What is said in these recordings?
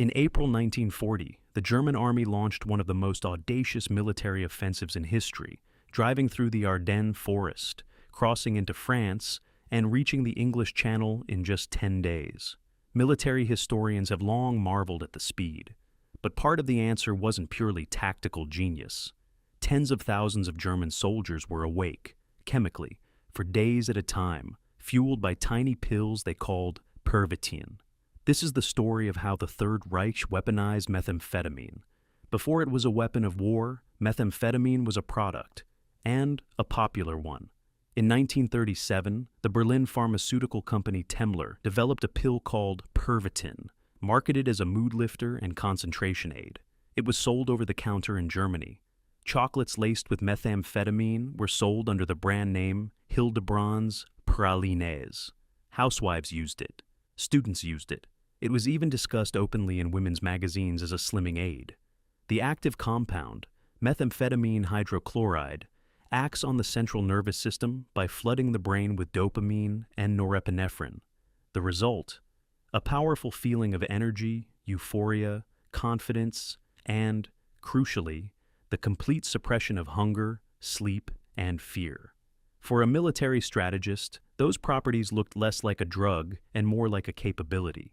In April 1940, the German army launched one of the most audacious military offensives in history, driving through the Ardennes forest, crossing into France, and reaching the English Channel in just 10 days. Military historians have long marveled at the speed. But part of the answer wasn't purely tactical genius. Tens of thousands of German soldiers were awake, chemically, for days at a time, fueled by tiny pills they called Pervitin. This is the story of how the Third Reich weaponized methamphetamine. Before it was a weapon of war, methamphetamine was a product, and a popular one. In 1937, the Berlin pharmaceutical company Temmler developed a pill called Pervitin, marketed as a mood lifter and concentration aid. It was sold over the counter in Germany. Chocolates laced with methamphetamine were sold under the brand name Hildebrand's Pralines. Housewives used it. Students used it. It was even discussed openly in women's magazines as a slimming aid. The active compound, methamphetamine hydrochloride, acts on the central nervous system by flooding the brain with dopamine and norepinephrine. The result? A powerful feeling of energy, euphoria, confidence, and, crucially, the complete suppression of hunger, sleep, and fear. For a military strategist, those properties looked less like a drug and more like a capability.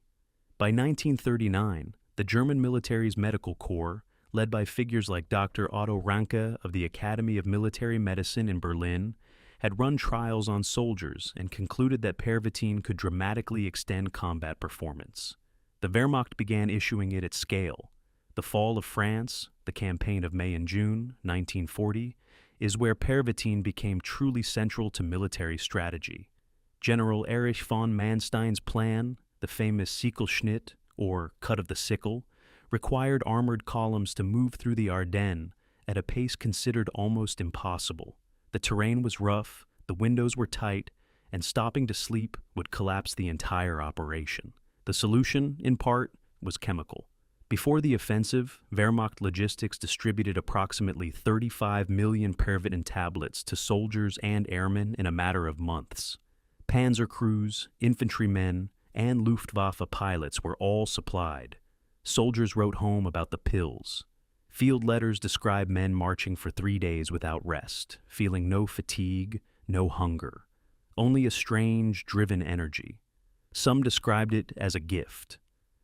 By 1939, the German military's medical corps, led by figures like Dr. Otto Ranke of the Academy of Military Medicine in Berlin, had run trials on soldiers and concluded that Pervitin could dramatically extend combat performance. The Wehrmacht began issuing it at scale. The fall of France, the campaign of May and June 1940, is where Pervitin became truly central to military strategy. General Erich von Manstein's plan, the famous Sichelschnitt, or cut of the sickle, required armored columns to move through the Ardennes at a pace considered almost impossible. The terrain was rough, the windows were tight, and stopping to sleep would collapse the entire operation. The solution, in part, was chemical. Before the offensive, Wehrmacht logistics distributed approximately 35 million Pervitin tablets to soldiers and airmen in a matter of months. Panzer crews, infantrymen, and Luftwaffe pilots were all supplied. Soldiers wrote home about the pills. Field letters describe men marching for 3 days without rest, feeling no fatigue, no hunger, only a strange, driven energy. Some described it as a gift.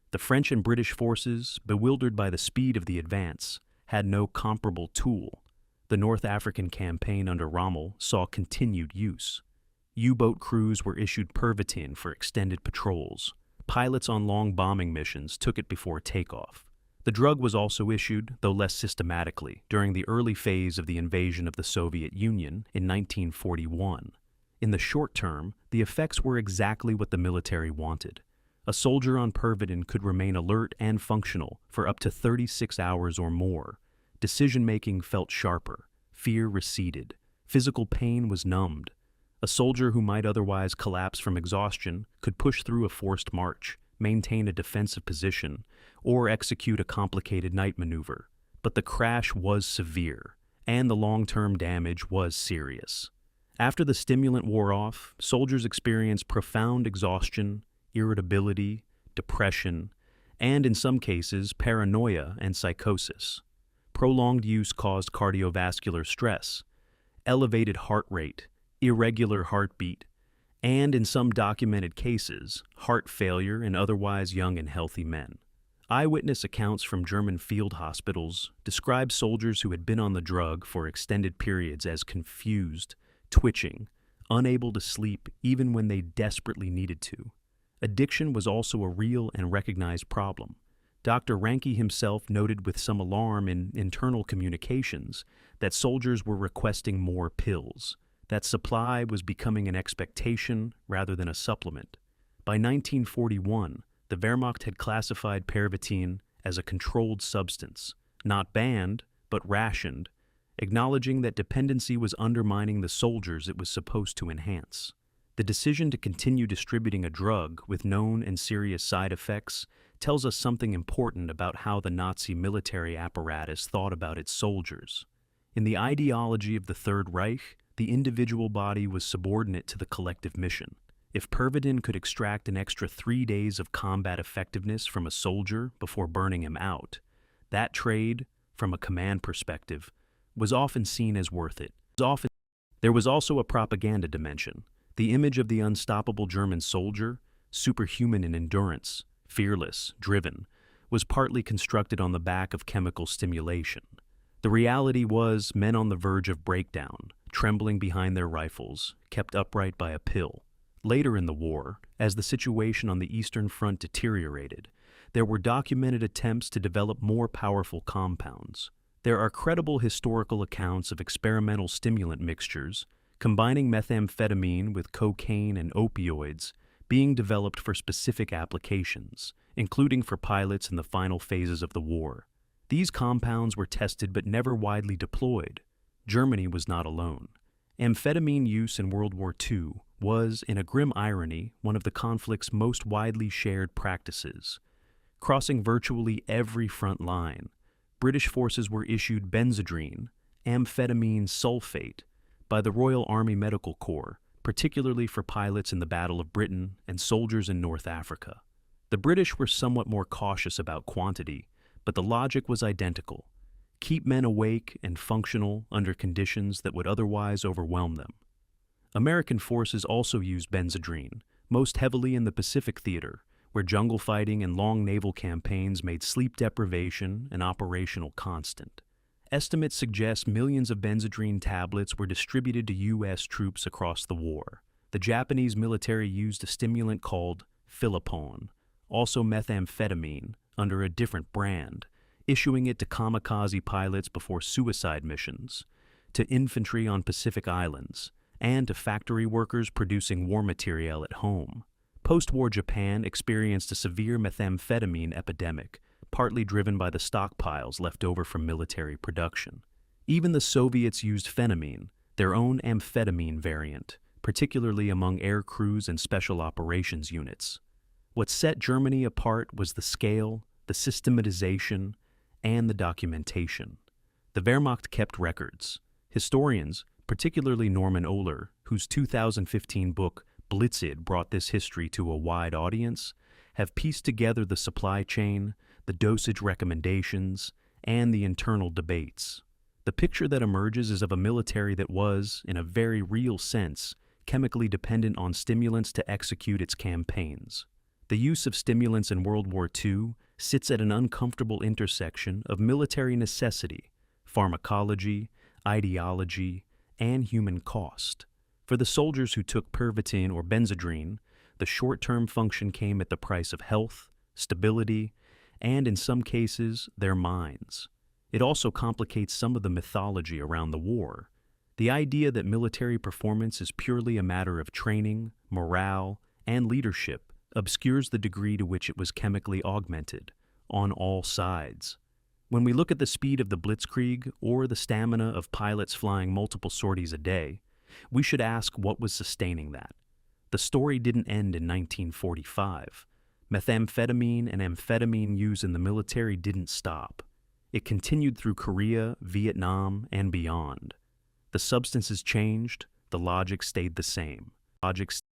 The French and British forces, bewildered by the speed of the advance, had no comparable tool. The North African campaign under Rommel saw continued use. U-boat crews were issued Pervitin for extended patrols. Pilots on long bombing missions took it before takeoff. The drug was also issued, though less systematically, during the early phase of the invasion of the Soviet Union in 1941. In the short term, the effects were exactly what the military wanted. A soldier on Pervitin could remain alert and functional for up to 36 hours or more. Decision-making felt sharper. Fear receded. Physical pain was numbed. A soldier who might otherwise collapse from exhaustion could push through a forced march, maintain a defensive position, or execute a complicated night maneuver. But the crash was severe, and the long-term damage was serious. After the stimulant wore off, soldiers experienced profound exhaustion, irritability, depression, and in some cases, paranoia and psychosis. Prolonged use caused cardiovascular stress, elevated heart rate, irregular heartbeat, and in some documented cases, heart failure in otherwise young and healthy men. Eyewitness accounts from German field hospitals describe soldiers who had been on the drug for extended periods as confused, twitching, unable to sleep even when they desperately needed to. Addiction was also a real and recognized problem. Dr. Ranke himself noted with some alarm in internal communications that soldiers were requesting more pills, that supply was becoming an expectation rather than a supplement. By 1941, the Wehrmacht had classified Pervitin as a controlled substance, not banned, but rationed, acknowledging that dependency was undermining the soldiers it was supposed to enhance. The decision to continue distributing a drug with known and serious side effects tells us something important about how the Nazi military apparatus thought about its soldiers. In the ideology of the Third Reich, the individual body was subordinate to the collective mission. If Pervitin could extract an extra 3 days of combat effectiveness from a soldier before burning him out, that trade, from a command perspective, was often seen as worth it. There was also a propaganda dimension. The image of the unstoppable German soldier, superhuman in endurance, fearless, driven, was partly constructed on the back of chemical stimulation. The reality was men on the verge of breakdown, trembling behind their rifles, kept upright by a pill. Later in the war, as the situation on the Eastern Front deteriorated, there were documented attempts to develop more powerful compounds. There are credible historical accounts of experimental stimulant mixtures, combining methamphetamine with cocaine and opioids, being developed for specific applications, including for pilots in the final phases of the war. These compounds were tested but never widely deployed. Germany was not alone. Amphetamine use in World War II was, in a grim irony, one of the conflict's most widely shared practices. Crossing virtually every front line, British forces were issued Benzedrine, amphetamine sulfate, by the Royal Army Medical Corps, particularly for pilots in the Battle of Britain and soldiers in North Africa. The British were somewhat more cautious about quantity, but the logic was identical. Keep men awake and functional under conditions that would otherwise overwhelm them. American forces also used Benzedrine, most heavily in the Pacific Theater, where jungle fighting and long naval campaigns made sleep deprivation an operational constant. Estimates suggest millions of Benzedrine tablets were distributed to U.S. troops across the war. The Japanese military used a stimulant called Philipone, also methamphetamine, under a different brand, issuing it to kamikaze pilots before suicide missions, to infantry on Pacific Islands, and to factory workers producing war material at home. Post-war Japan experienced a severe methamphetamine epidemic, partly driven by the stockpiles left over from military production. Even the Soviets used phenamine, their own amphetamine variant, particularly among air crews and special operations units. What set Germany apart was the scale, the systematization, and the documentation. The Wehrmacht kept records. Historians, particularly Norman Ohler, whose 2015 book Blitzkrieg brought this history to a wide audience, have pieced together the supply chain, the dosage recommendations, and the internal debates. The picture that emerges is of a military that was, in a very real sense, chemically dependent on stimulants to execute its campaigns. The use of stimulants in World War II sits at an uncomfortable intersection of military necessity, pharmacology, ideology, and human cost. For the soldiers who took Pervitin or Benzedrine, the short-term function came at the price of health, stability, and in some cases, their minds. It also complicates some of the mythology around the war. The idea that military performance is purely a matter of training, morale, and leadership obscures the degree to which it was chemically augmented, on all sides. When we look at the speed of the Blitzkrieg or the stamina of pilots flying multiple sorties a day, we should ask what was sustaining that. The story didn't end in 1945. Methamphetamine and amphetamine use in the military didn't stop. It continued through Korea, Vietnam, and beyond. The substances changed, the logic stayed the same.